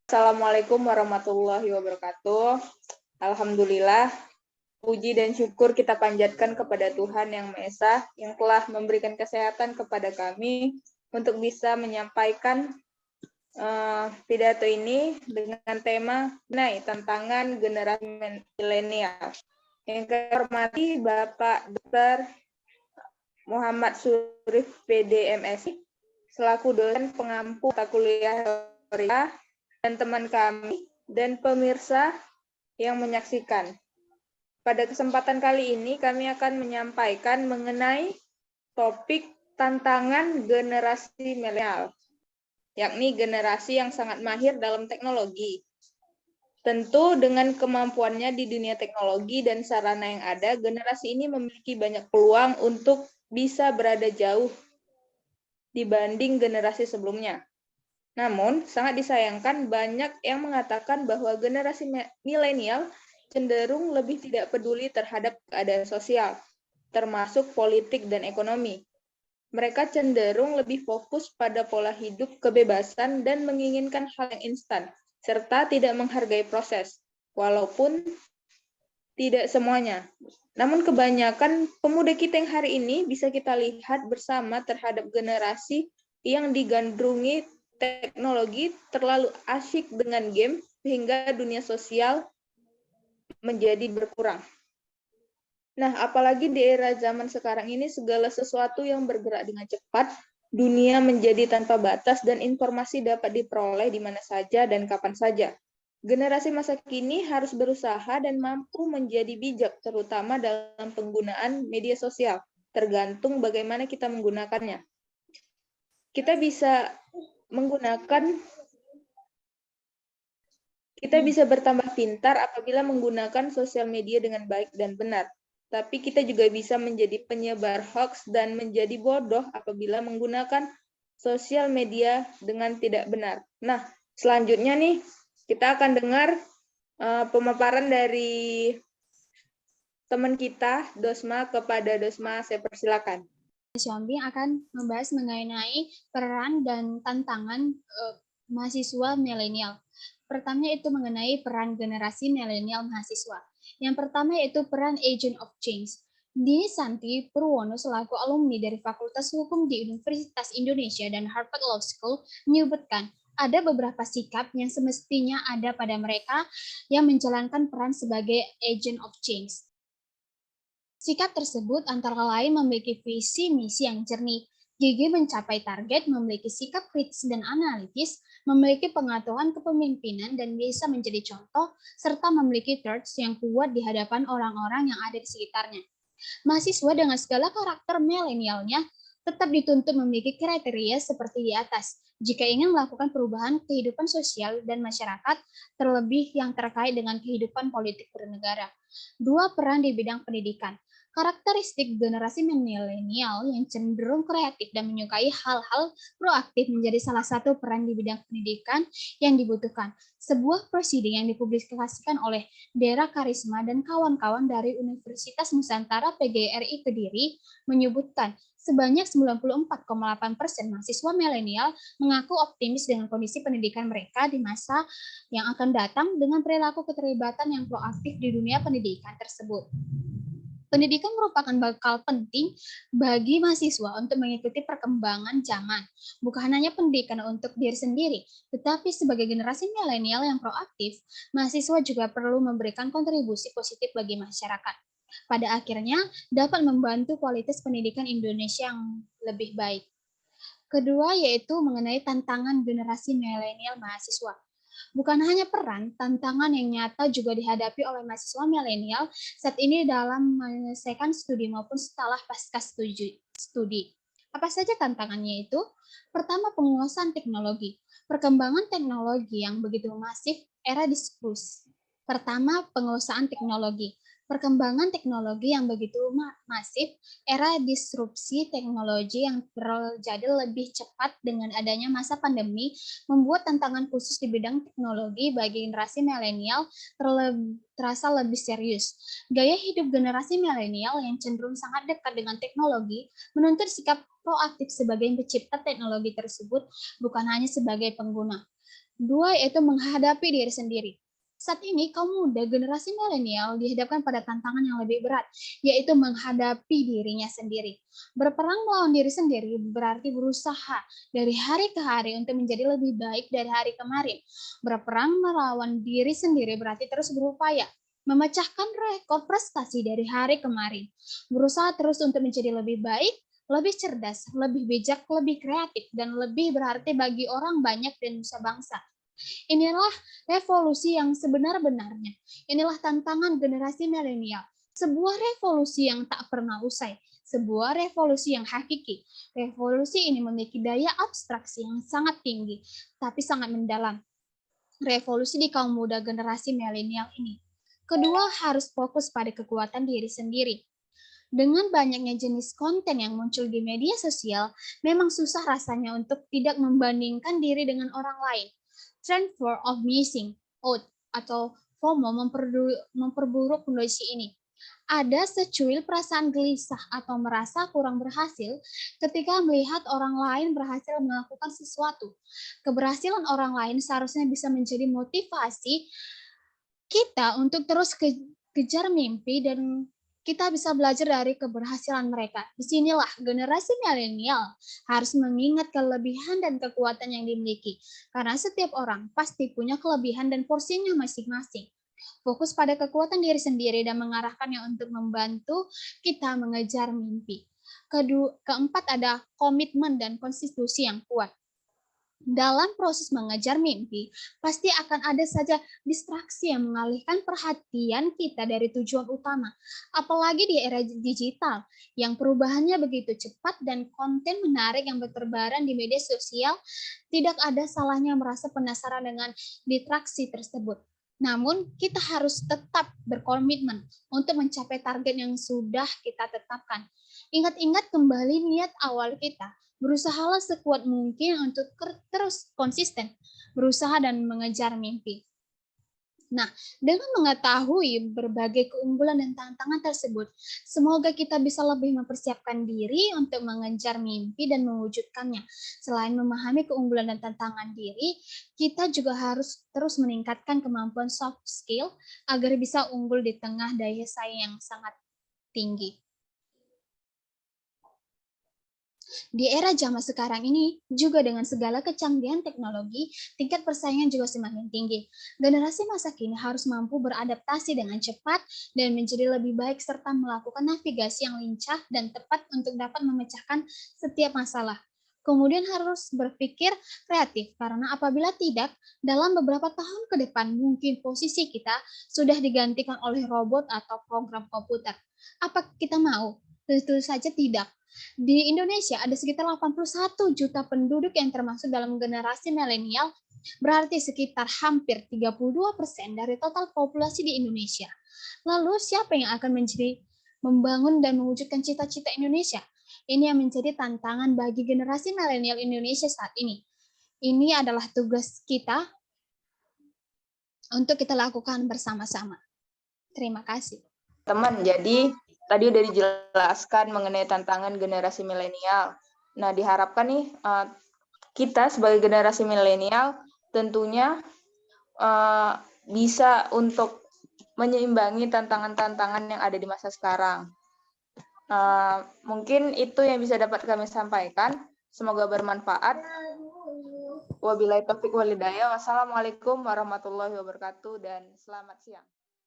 Assalamualaikum warahmatullahi wabarakatuh. Alhamdulillah, puji dan syukur kita panjatkan kepada Tuhan Yang Maha Esa yang telah memberikan kesehatan kepada kami untuk bisa menyampaikan pidato ini dengan tema tantangan generasi milenial. Yang kami hormati Bapak Dr. Muhammad Surif PD MSI selaku dosen pengampu mata kuliah teori dan teman kami dan pemirsa yang menyaksikan. Pada kesempatan kali ini kami akan menyampaikan mengenai topik tantangan generasi milenial, yakni generasi yang sangat mahir dalam teknologi. Tentu dengan kemampuannya di dunia teknologi dan sarana yang ada, generasi ini memiliki banyak peluang untuk bisa berada jauh dibanding generasi sebelumnya. Namun, sangat disayangkan banyak yang mengatakan bahwa generasi milenial cenderung lebih tidak peduli terhadap keadaan sosial, termasuk politik dan ekonomi. Mereka cenderung lebih fokus pada pola hidup kebebasan dan menginginkan hal yang instan, serta tidak menghargai proses, walaupun tidak semuanya. Namun kebanyakan pemuda kita yang hari ini bisa kita lihat bersama terhadap generasi yang digandrungi teknologi, terlalu asyik dengan game sehingga dunia sosial menjadi berkurang. Nah, apalagi di era zaman sekarang ini segala sesuatu yang bergerak dengan cepat, dunia menjadi tanpa batas dan informasi dapat diperoleh di mana saja dan kapan saja. Generasi masa kini harus berusaha dan mampu menjadi bijak terutama dalam penggunaan media sosial, tergantung bagaimana kita menggunakannya. Kita bisa bertambah pintar apabila menggunakan sosial media dengan baik dan benar. Tapi kita juga bisa menjadi penyebar hoax dan menjadi bodoh apabila menggunakan sosial media dengan tidak benar. Nah, selanjutnya nih, kita akan dengar pemaparan dari teman kita, Dosma, kepada Dosma. Saya persilakan. Xiaombing akan membahas mengenai peran dan tantangan mahasiswa milenial. Pertama itu mengenai peran generasi milenial mahasiswa. Yang pertama yaitu peran agent of change. Dini Santi Purwono selaku alumni dari Fakultas Hukum di Universitas Indonesia dan Harvard Law School menyebutkan ada beberapa sikap yang semestinya ada pada mereka yang menjalankan peran sebagai agent of change. Sikap tersebut antara lain memiliki visi misi yang jernih, gigih mencapai target, memiliki sikap kritis dan analitis, memiliki pengetahuan kepemimpinan dan bisa menjadi contoh, serta memiliki thirst yang kuat di hadapan orang-orang yang ada di sekitarnya. Mahasiswa dengan segala karakter milenialnya tetap dituntut memiliki kriteria seperti di atas jika ingin melakukan perubahan kehidupan sosial dan masyarakat, terlebih yang terkait dengan kehidupan politik bernegara. 2. Peran di bidang pendidikan. Karakteristik generasi milenial yang cenderung kreatif dan menyukai hal-hal proaktif menjadi salah satu peran di bidang pendidikan yang dibutuhkan. Sebuah proceeding yang dipublikasikan oleh Dera Karisma dan kawan-kawan dari Universitas Nusantara PGRI Kediri menyebutkan sebanyak 94,8% mahasiswa milenial mengaku optimis dengan kondisi pendidikan mereka di masa yang akan datang dengan perilaku keterlibatan yang proaktif di dunia pendidikan tersebut. Pendidikan merupakan bekal penting bagi mahasiswa untuk mengikuti perkembangan zaman. Bukan hanya pendidikan untuk diri sendiri, tetapi sebagai generasi milenial yang proaktif, mahasiswa juga perlu memberikan kontribusi positif bagi masyarakat. Pada akhirnya, dapat membantu kualitas pendidikan Indonesia yang lebih baik. Kedua, yaitu mengenai tantangan generasi milenial mahasiswa. Bukan hanya peran, tantangan yang nyata juga dihadapi oleh mahasiswa milenial saat ini dalam menyelesaikan studi maupun setelah pasca studi. Apa saja tantangannya itu? Pertama, penguasaan teknologi. Perkembangan teknologi yang begitu masif, era disrupsi. Pertama, penguasaan teknologi. Perkembangan teknologi yang begitu masif, era disrupsi teknologi yang terjadi lebih cepat dengan adanya masa pandemi, membuat tantangan khusus di bidang teknologi bagi generasi milenial terasa lebih serius. Gaya hidup generasi milenial yang cenderung sangat dekat dengan teknologi menuntut sikap proaktif sebagai pencipta teknologi tersebut, bukan hanya sebagai pengguna. Dua, yaitu menghadapi diri sendiri. Saat ini kaum muda generasi milenial dihadapkan pada tantangan yang lebih berat, yaitu menghadapi dirinya sendiri. Berperang melawan diri sendiri berarti berusaha dari hari ke hari untuk menjadi lebih baik dari hari kemarin. Berperang melawan diri sendiri berarti terus berupaya memecahkan rekor prestasi dari hari kemarin. Berusaha terus untuk menjadi lebih baik, lebih cerdas, lebih bijak, lebih kreatif, dan lebih berarti bagi orang banyak dan nusa bangsa. Inilah revolusi yang sebenar-benarnya. Inilah tantangan generasi milenial. Sebuah revolusi yang tak pernah usai. Sebuah revolusi yang hakiki. Revolusi ini memiliki daya abstraksi yang sangat tinggi, tapi sangat mendalam. Revolusi di kaum muda generasi milenial ini. Kedua, harus fokus pada kekuatan diri sendiri. Dengan banyaknya jenis konten yang muncul di media sosial, memang susah rasanya untuk tidak membandingkan diri dengan orang lain. Trend fear of missing out atau FOMO memperburuk kondisi ini. Ada secuil perasaan gelisah atau merasa kurang berhasil ketika melihat orang lain berhasil melakukan sesuatu. Keberhasilan orang lain seharusnya bisa menjadi motivasi kita untuk terus kejar mimpi dan kita bisa belajar dari keberhasilan mereka. Disinilah generasi milenial harus mengingat kelebihan dan kekuatan yang dimiliki. Karena setiap orang pasti punya kelebihan dan porsinya masing-masing. Fokus pada kekuatan diri sendiri dan mengarahkannya untuk membantu kita mengejar mimpi. Keempat ada komitmen dan konstitusi yang kuat. Dalam proses mengejar mimpi, pasti akan ada saja distraksi yang mengalihkan perhatian kita dari tujuan utama. Apalagi di era digital, yang perubahannya begitu cepat dan konten menarik yang berterbaran di media sosial, tidak ada salahnya merasa penasaran dengan distraksi tersebut. Namun, kita harus tetap berkomitmen untuk mencapai target yang sudah kita tetapkan. Ingat-ingat kembali niat awal kita. Berusahalah sekuat mungkin untuk terus konsisten berusaha dan mengejar mimpi. Nah, dengan mengetahui berbagai keunggulan dan tantangan tersebut, semoga kita bisa lebih mempersiapkan diri untuk mengejar mimpi dan mewujudkannya. Selain memahami keunggulan dan tantangan diri, kita juga harus terus meningkatkan kemampuan soft skill agar bisa unggul di tengah daya saing yang sangat tinggi. Di era zaman sekarang ini, juga dengan segala kecanggihan teknologi, tingkat persaingan juga semakin tinggi. Generasi masa kini harus mampu beradaptasi dengan cepat dan menjadi lebih baik serta melakukan navigasi yang lincah dan tepat untuk dapat memecahkan setiap masalah. Kemudian harus berpikir kreatif, karena apabila tidak, dalam beberapa tahun ke depan mungkin posisi kita sudah digantikan oleh robot atau program komputer. Apa kita mau? Tentu saja tidak. Di Indonesia ada sekitar 81 juta penduduk yang termasuk dalam generasi milenial, berarti sekitar hampir 32% dari total populasi di Indonesia. Lalu siapa yang akan membangun dan mewujudkan cita-cita Indonesia? Ini yang menjadi tantangan bagi generasi milenial Indonesia saat ini. Ini adalah tugas kita untuk kita lakukan bersama-sama. Terima kasih. Teman, jadi tadi udah dijelaskan mengenai tantangan generasi milenial. Nah, diharapkan nih kita sebagai generasi milenial tentunya bisa untuk menyeimbangi tantangan-tantangan yang ada di masa sekarang. Mungkin itu yang bisa dapat kami sampaikan. Semoga bermanfaat. Wabillahi taufiq wal hidayah. Wassalamualaikum warahmatullahi wabarakatuh dan selamat siang.